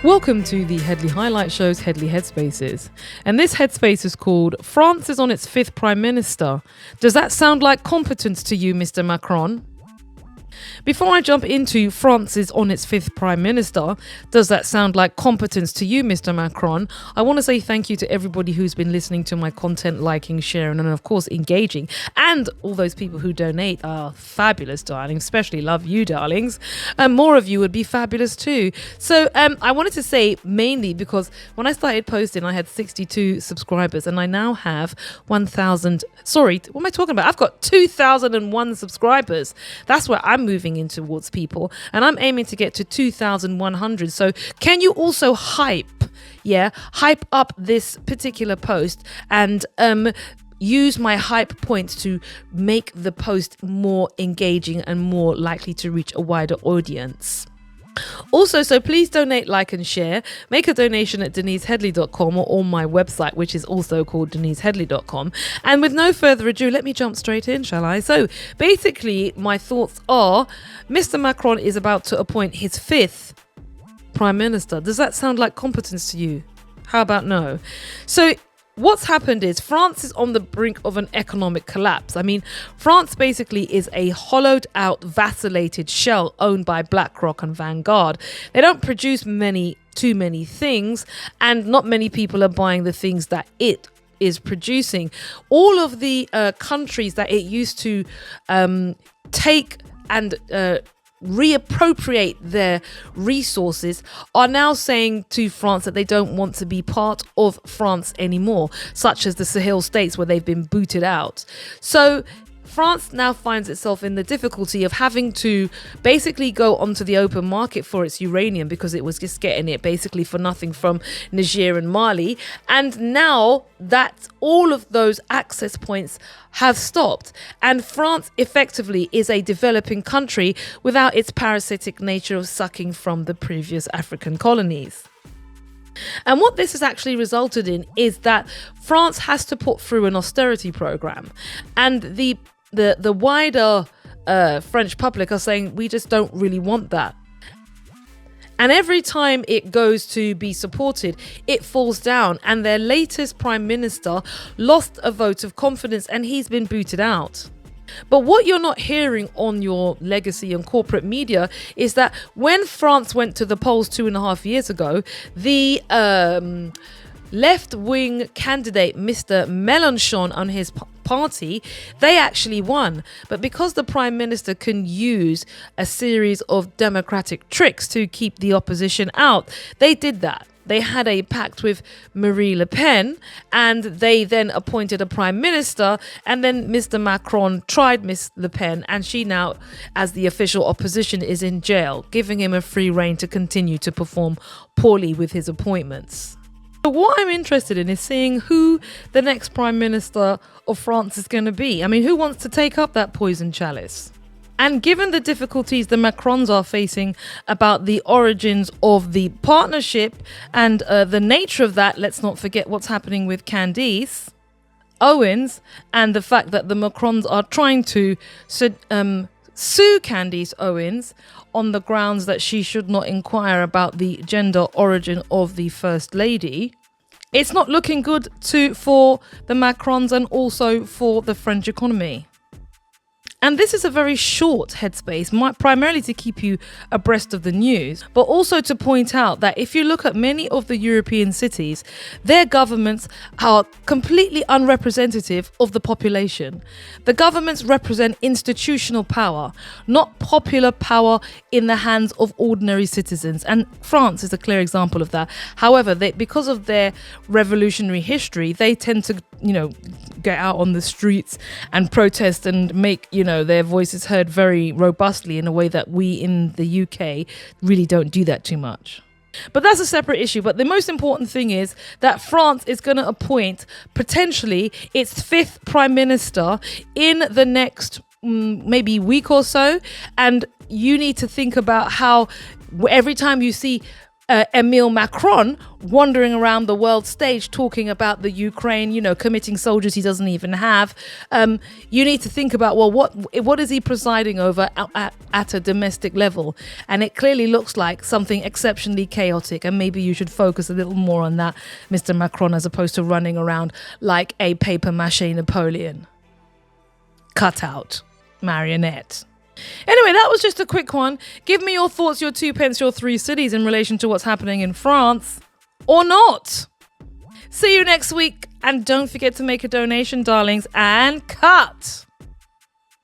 Welcome to the Headley Highlight Show's Headley Headspaces. And this Headspace is called France is on its fifth Prime Minister. Does that sound like competence to you, Mr. Macron? Before I jump into France is on its fifth Prime Minister, does that sound like competence to you, Mr. Macron? I want to say thank you to everybody who's been listening to my content, liking, sharing, and of course engaging. And all those people who donate are fabulous, darlings. Especially love you, darlings. More of you would be fabulous too. So I wanted to say mainly because when I started posting, I had 62 subscribers and I now have 1,000. Sorry, what am I talking about? I've got 2,001 subscribers. That's where I'm moving in towards, people, and I'm aiming to get to 2,100. So can you also hype up this particular post and use my hype points to make the post more engaging and more likely to reach a wider audience? Also, so please donate, like and share. Make a donation at denisehedley.com or on my website, which is also called denisehedley.com. And with no further ado, let me jump straight in, shall I? So basically, my thoughts are Mr. Macron is about to appoint his fifth Prime Minister. Does that sound like competence to you? How about no? So what's happened is France is on the brink of an economic collapse. I mean, France basically is a hollowed out, vacillated shell owned by BlackRock and Vanguard. They don't produce too many things, and not many people are buying the things that it is producing. All of the countries that it used to take and reappropriate their resources are now saying to France that they don't want to be part of France anymore, such as the Sahel states where they've been booted out. So France now finds itself in the difficulty of having to basically go onto the open market for its uranium because it was just getting it basically for nothing from Niger and Mali. And now that all of those access points have stopped, and France effectively is a developing country without its parasitic nature of sucking from the previous African colonies. And what this has actually resulted in is that France has to put through an austerity program, and the wider French public are saying we just don't really want that. And every time it goes to be supported, it falls down. And their latest prime minister lost a vote of confidence and he's been booted out. But what you're not hearing on your legacy and corporate media is that when France went to the polls 2.5 years ago, the left-wing candidate, Mr. Mélenchon, on his party, they actually won. But because the prime minister can use a series of democratic tricks to keep the opposition out, they did that. They had a pact with Marine Le Pen, and they then appointed a prime minister, and then Mr. Macron tried Miss Le Pen, and she now, as the official opposition, is in jail, giving him a free rein to continue to perform poorly with his appointments. But what I'm interested in is seeing who the next Prime Minister of France is going to be. I mean, who wants to take up that poison chalice? And given the difficulties the Macrons are facing about the origins of the partnership and the nature of that, let's not forget what's happening with Candice Owens and the fact that the Macrons are trying to sue Candice Owens on the grounds that she should not inquire about the gender origin of the First Lady. It's not looking good for the Macrons and also for the French economy. And this is a very short headspace, primarily to keep you abreast of the news, but also to point out that if you look at many of the European cities, their governments are completely unrepresentative of the population. The governments represent institutional power, not popular power in the hands of ordinary citizens. And France is a clear example of that. However, because of their revolutionary history, they tend to, get out on the streets and protest and make, their voices heard very robustly in a way that we in the UK really don't do that too much. But that's a separate issue. But the most important thing is that France is going to appoint potentially its fifth prime minister in the next maybe week or so. And you need to think about how every time you see Emile Macron wandering around the world stage talking about the Ukraine, committing soldiers he doesn't even have. You need to think about, well, what is he presiding over at a domestic level? And it clearly looks like something exceptionally chaotic. And maybe you should focus a little more on that, Mr. Macron, as opposed to running around like a paper mache Napoleon. Cutout. Marionette. Anyway, that was just a quick one. Give me your thoughts, your 2 pence, your 3 cities in relation to what's happening in France, or not. See you next week, and don't forget to make a donation, darlings, and cut.